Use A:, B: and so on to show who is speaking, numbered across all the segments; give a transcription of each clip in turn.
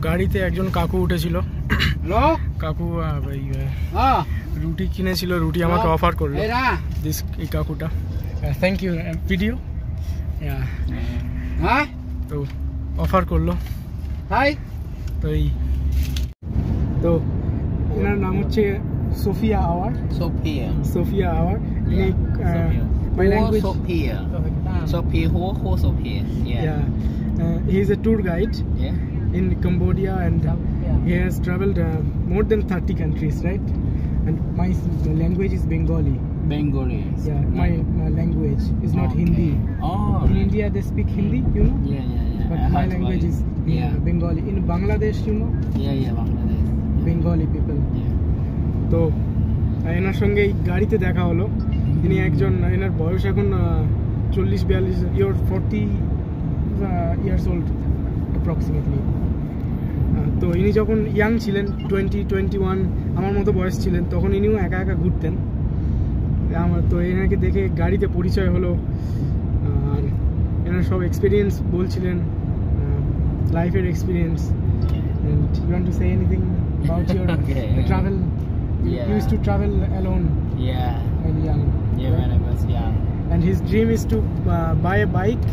A: গাড়িতে একজন কাকু উঠেছিল। কাকু রুটি কিনেছিল, রুটি আমাকে অফার করলো এই কাকুটা। Thank you video. তো অফার করলো। তো এই তো এনার নাম হচ্ছে সোফিয়া আওয়ার। সোফিয়া আওয়ার। My language.
B: Sophia, who Sophia?
A: Yeah. He is a tour guide.
B: Yeah.
A: In Cambodia, and he has traveled more than 30 countries, right? And my language is Bengali.
B: Bengali.
A: Yeah, my language is not Hindi.
B: Oh.
A: In India they speak Hindi, you know.
B: Yeah.
A: But my language is Bengali. In Bangladesh, you know.
B: Yeah, Bangladesh.
A: Bengali people.
B: Yeah.
A: তো এনার সঙ্গে এই গাড়িতে দেখা হলো। ইনি একজন, এনার বয়স এখন 40-42 ইয়ার, 40 ইয়ার্স ওল্ড অ্যাপ্রক্সিমেটলি। তো ইনি যখন ইয়াং ছিলেন, 20-21 আমার মতো বয়স ছিলেন, তখন ইনিও একা একা ঘুরতেন। তো এনাকে দেখে গাড়িতে পরিচয় হলো, আর এনার সব এক্সপিরিয়েন্স বলছিলেন, লাইফের experience. And you want to say anything about your travel? You used to travel alone.
B: Yeah.
A: When young.
B: Yeah, when I was young.
A: And his dream is to buy a bike.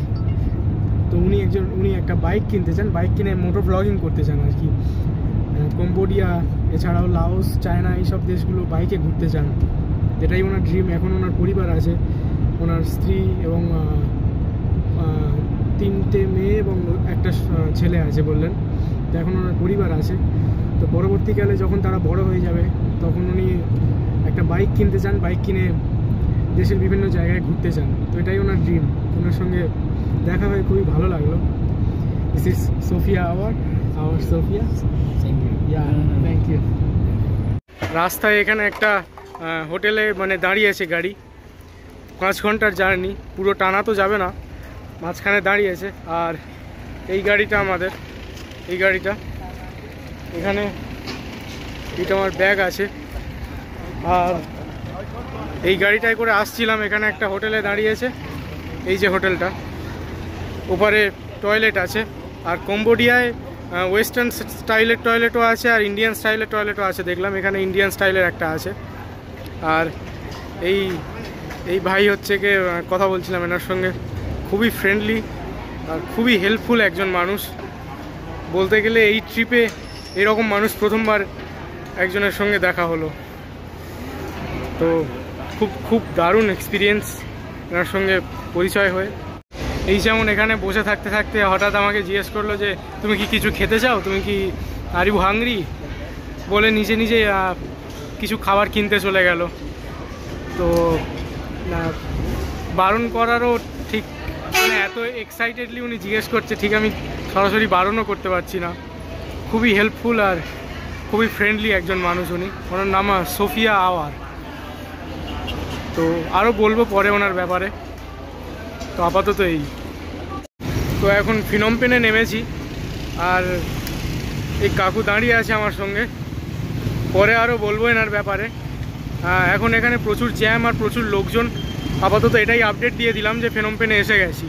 A: তো উনি একটা bike কিনতে চান, bike কিনে motor blogging করতে চান আর কি। Cambodia এছাড়াও লাওস, চায়না এইসব দেশগুলো বাইকে ঘুরতে চান, এটাই ওনার ড্রিম। এখন ওনার পরিবার আছে, ওনার স্ত্রী এবং 3টে মেয়ে এবং একটা ছেলে আছে বললেন। তো এখন ওনার পরিবার আছে। তো পরবর্তীকালে যখন তারা বড় হয়ে যাবে তখন উনি একটা বাইক কিনতে চান, বাইক কিনে দেশের বিভিন্ন জায়গায় ঘুরতে চান। তো এটাই ওনার ড্রিম। ওনার সঙ্গে দেখা হয়ে খুবই ভালো লাগলো। This is Sofia hour Sofia. Thank you. রাস্তায় এখানে একটা হোটেলে মানে দাঁড়িয়েছে গাড়ি, 5 ঘন্টার জার্নি, পুরো টানা তো যাবে না, মাঝখানে দাঁড়িয়েছে। আর এই গাড়িটা আমাদের, এই গাড়িটা এখানে, এটা আমার ব্যাগ আছে। আর এই গাড়িটায় করে আসছিলাম, এখানে একটা হোটেলে দাঁড়িয়েছে, এই যে হোটেলটা, ওপারে টয়লেট আছে। আর কম্বোডিয়ায় ওয়েস্টার্ন স্টাইলের টয়লেটও আছে আর ইন্ডিয়ান স্টাইলের টয়লেটও আছে, দেখলাম এখানে ইন্ডিয়ান স্টাইলের একটা আছে। আর এই ভাই হচ্ছে কি কথা বলছিলাম এনার সঙ্গে, খুবই ফ্রেন্ডলি আর খুবই হেল্পফুল একজন মানুষ বলতে গেলে। এই ট্রিপে এরকম মানুষ প্রথমবার একজনের সঙ্গে দেখা হলো। তো খুব দারুণ এক্সপিরিয়েন্স এনার সঙ্গে পরিচয় হয়ে। এই যেমন এখানে বসে থাকতে থাকতে হঠাৎ আমাকে জিজ্ঞেস করলো যে তুমি কি কিছু খেতে চাও, তুমি কি আর ইউ হাংরি বলে নিজে কিছু খাবার কিনতে চলে গেল। তো বারণ করারও ঠিক, মানে এত এক্সাইটেডলি উনি জিজ্ঞেস করছে, ঠিক আমি সরাসরি বারণও করতে পারছি না। খুবই হেল্পফুল আর খুবই ফ্রেন্ডলি একজন মানুষ উনি। ওনার নাম সোফিয়া আওয়ার। তো আরও বলবো পরে ওনার ব্যাপারে। তো আপাতত এই। তো এখন ফিনম পেনে নেমেছি, আর এই কাকু দাঁড়িয়ে আছে আমার সঙ্গে, পরে আরও বলবো এনার ব্যাপারে। এখন এখানে প্রচুর জ্যাম আর প্রচুর লোকজন। আপাতত এটাই আপডেট দিয়ে দিলাম যে ফিনম পেনে এসে গেছি।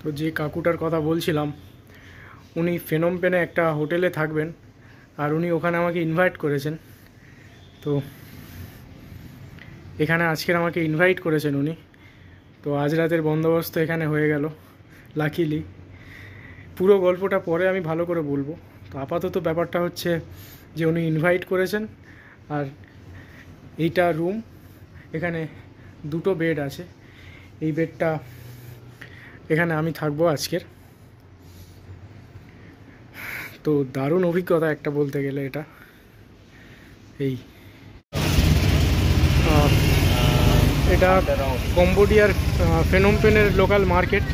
A: তো যে কাকুটার কথা বলছিলাম, উনি ফিনম পেনে একটা হোটেলে থাকবেন, আর উনি ওখানে আমাকে ইনভাইট করেছেন। তো এখানে আজকের আমাকে ইনভাইট করেছেন উনি। তো আজ রাতের বন্দোবস্ত এখানে হয়ে গেল লাকিলি। পুরো গল্পটা পরে আমি ভালো করে বলবো। তো আপাতত ব্যাপারটা হচ্ছে যে উনি ইনভাইট করেছেন, আর এইটা রুম, এখানে 2টো বেড আছে। এই বেডটা এখানে আমি থাকবো আজকের। তো দারুণ অভিজ্ঞতা একটা বলতে গেলে এটা। এটা কম্বোডিয়ার ফিনম পেনের লোকাল মার্কেট,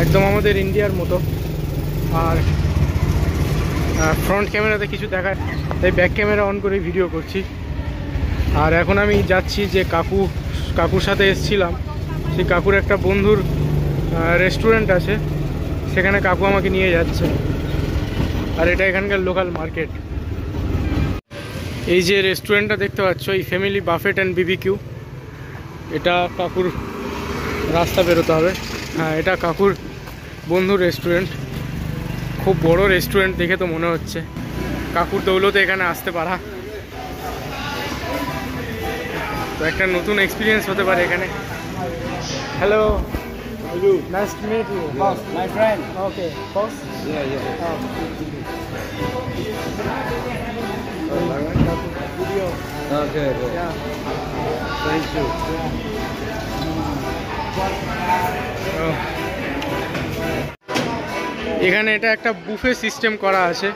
A: একদম আমাদের ইন্ডিয়ার মতো। আর ফ্রন্ট ক্যামেরাতে কিছু দেখায়, তাই ব্যাক ক্যামেরা অন করে ভিডিও করছি। আর এখন আমি যাচ্ছি যে কাকুর সাথে এসেছিলাম, সেই কাকুর একটা বন্ধুর রেস্টুরেন্ট আছে, সেখানে কাকু আমাকে নিয়ে যাচ্ছে। আর এটা এখানকার লোকাল মার্কেট। এই যে রেস্টুরেন্টটা দেখতে পাচ্ছ, এই ফ্যামিলি বাফেট অ্যান্ড বিবিকিউ, এটা কাকুর রাস্তা বেরোতে হবে। হ্যাঁ, এটা কাকুর বন্ধুর রেস্টুরেন্ট, খুব বড় রেস্টুরেন্ট দেখে তো মনে হচ্ছে। কাকুর দৌলতে এখানে আসতে পারা তো একটা নতুন এক্সপিরিয়েন্স হতে পারে এখানে। Hello, nice to meet you.
B: Boss, my friend.
A: Okay boss.
B: Yeah.
A: Video.
B: Okay. Thank you.
A: এখানে এটা একটা বুফে সিস্টেম করা আছে,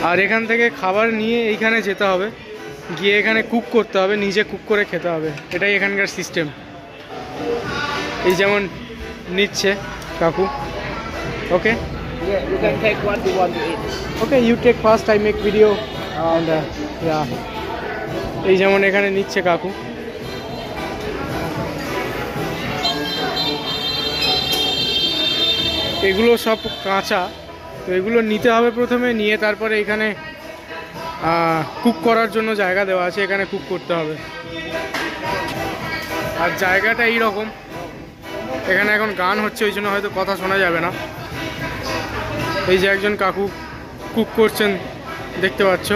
A: আর এখান থেকে খাবার নিয়ে এইখানে যেতে হবে, গিয়ে এখানে কুক করতে হবে, নিজে কুক করে খেতে হবে। এটাই এখানকার সিস্টেম। এই যেমন নিচ্ছে কাকু। Okay
B: Yeah, you can take what you want to eat.
A: Okay, you take first, I make video. এই যেমন এখানে নিচ্ছে কাকু। এগুলো সব কাঁচা, তো এগুলো নিতে হবে প্রথমে, নিয়ে তারপরে এখানে কুক করার জন্য জায়গা দেওয়া আছে, এখানে কুক করতে হবে। আর জায়গাটা এইরকম, এখানে এখন গান হচ্ছে, ওই জন্য হয়তো কথা শোনা যাবে না। এই যে একজন কাকু কুক করছেন দেখতে পাচ্ছ।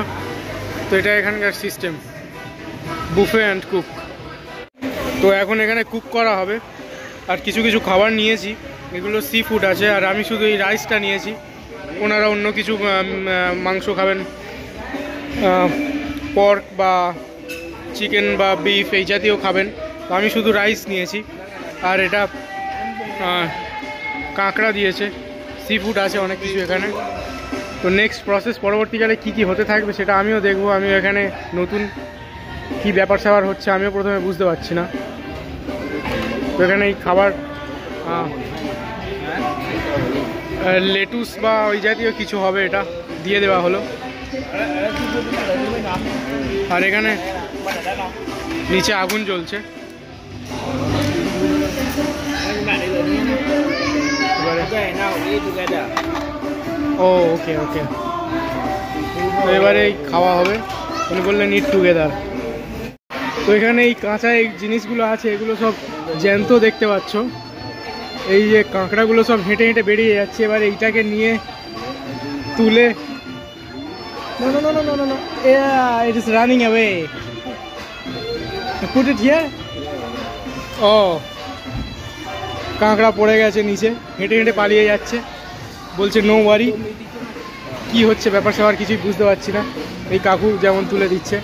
A: তো এটা এখানকার সিস্টেম, বুফে অ্যান্ড কুক। তো এখন এখানে কুক করা হবে। আর কিছু কিছু খাবার নিয়েছি, এগুলো সি ফুড আছে, আর আমি শুধু এই রাইসটা নিয়েছি। ওনারা অন্য কিছু মাংস খাবেন, পর্ক বা চিকেন বা বিফ এই জাতীয় খাবেন। তো আমি শুধু রাইস নিয়েছি। আর এটা কাঁকড়া দিয়েছে, সি ফুড আছে অনেক কিছু এখানে। তো নেক্সট প্রসেস পরবর্তীকালে কি কি হতে থাকবে সেটা আমিও দেখবো। আমিও এখানে নতুন কি ব্যাপার স্যাপার হচ্ছে আমিও প্রথমে বুঝতে পারছি না। তো এখানে এই খাবার লেটুস বা ওই জাতীয় কিছু হবে, এটা দিয়ে দেওয়া হলো। আর এখানে নিচে আগুন জ্বলছে।
B: Okay, now eat together.
A: ও ওকে ওকে, তো এবারে এই খাওয়া হবে। উনি বললেন ইট টুগেদার। তো এখানে এই কাঁচা এই জিনিসগুলো আছে, এগুলো সব জ্যান্ত দেখতে পাচ্ছ। এই যে কাঁকড়াগুলো সব হেঁটে হেঁটে বেরিয়ে যাচ্ছে। এবার এইটাকে নিয়ে তুলে it is running away, put it here. ও, কাঁকড়া পড়ে গেছে নিচে, হেঁটে হেঁটে পালিয়ে যাচ্ছে, বলছে নো ওয়ারি। কি হচ্ছে ব্যাপার স্যাপার কিছুই বুঝতে পারছি না। এই কাকু যেমন তুলে দিচ্ছে।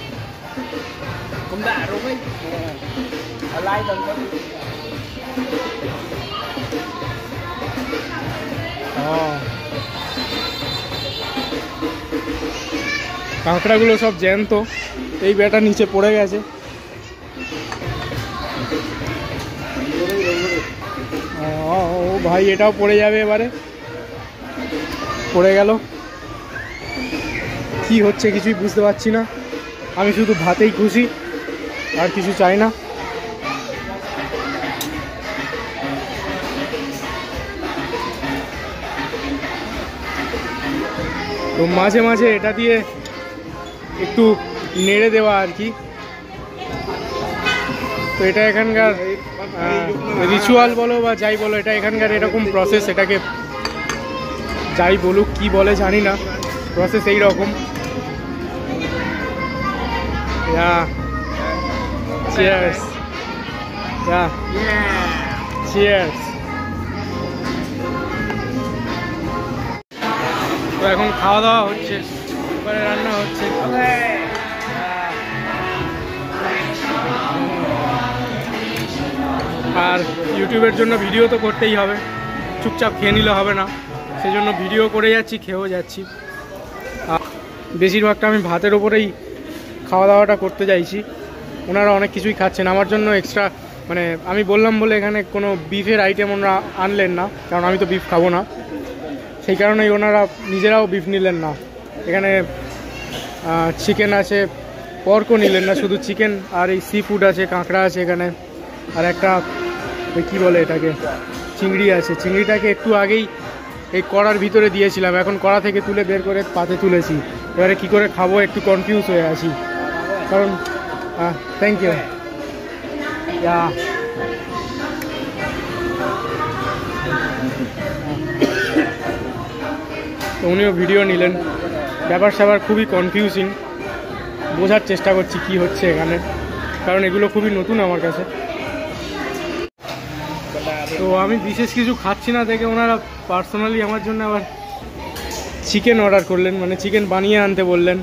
A: কাঁকড়াগুলো সব জ্যান্ত, এই বেটা নিচে পড়ে গেছে। ও ভাই, এটাও পড়ে যাবে, এবারে পড়ে গেল। কি হচ্ছে কিছুই বুঝতে পারছি না। আমি শুধু ভাতেই খুশি, আর কিছু চাই না। তো মাঝে মাঝে এটা দিয়ে একটু নেড়ে দেওয়া আর কি। তো এটা এখানকার রিচুয়াল বলো বা যাই বলো, এটা এখানকার এরকম প্রসেস। এটাকে যাই বলুক, কি বলে জানি না, প্রসেস এইরকম। Cheers, cheers. তো এখন খাওয়া দাওয়া হচ্ছে, এবারে রান্না হচ্ছে। আর ইউটিউবের জন্য ভিডিও তো করতেই হবে, চুপচাপ খেয়ে নিলে হবে না, সেই জন্য ভিডিও করে যাচ্ছি, খেয়েও যাচ্ছি। আর বেশিরভাগটা আমি ভাতের ওপরেই খাওয়া দাওয়াটা করতে চাইছি। ওনারা অনেক কিছুই খাচ্ছেন, আমার জন্য এক্সট্রা মানে আমি বললাম বলে এখানে কোনো বিফের আইটেম ওনারা আনলেন না, কারণ আমি তো বিফ খাবো না। সেই কারণেই ওনারা নিজেরাও বিফ নিলেন না। এখানে চিকেন আছে, পর্কও নিলেন না, শুধু চিকেন। আর এই সি ফুড আছে, কাঁকড়া আছে এখানে। আর একটা ওই কী বলে এটাকে, চিংড়ি আছে। চিংড়িটাকে একটু আগেই এই কড়ার ভিতরে দিয়েছিলাম, এখন কড়া থেকে তুলে বের করে পাতে তুলেছি। এবারে কি করে খাবো একটু কনফিউজ হয়ে আছি, কারণ থ্যাংক ইউ। তো উনিও ভিডিও নিলেন। ব্যাপার স্যাপার খুবই কনফিউজিং, বোঝার চেষ্টা করছি কি হচ্ছে এখানে, কারণ এগুলো খুবই নতুন আমার কাছে। তো আমি বিশেষ কিছু খাচ্ছি না দেখে ওনারা পার্সোনালি আমার জন্য আবার চিকেন অর্ডার করলেন, মানে চিকেন বানিয়ে আনতে বললেন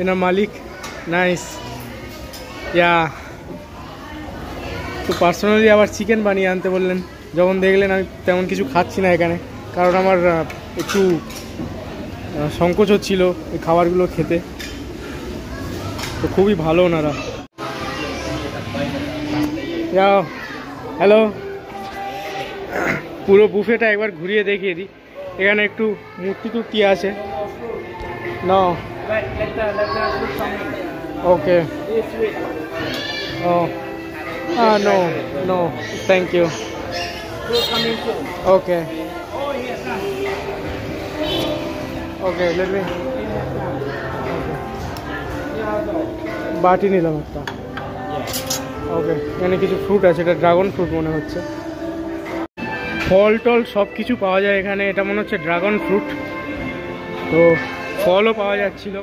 A: এনার মালিক। নাইস। তো পার্সোনালি আবার চিকেন বানিয়ে আনতে বললেন। যখন দেখলেন আমি তেমন কিছু খাচ্ছি না এখানে, কারণ আমার একটু সংকোচ হচ্ছিল এই খাবারগুলো খেতে। তো খুবই ভালো ওনারা। হ্যালো, পুরো বুফেটা একবার ঘুরিয়ে দেখিয়ে দিই। এখানে একটু মূর্তি টুর্তি আছে না? Okay. Oh no no, thank you. Okay okay, let me. বাটি নিলাম একটা। ওকে, এখানে কিছু ফ্রুট আছে, এটা ড্রাগন ফ্রুট মনে হচ্ছে। ফল টল সব কিছু পাওয়া যায় এখানে। এটা মনে হচ্ছে ড্রাগন ফ্রুট। তো ফলও পাওয়া যাচ্ছিল।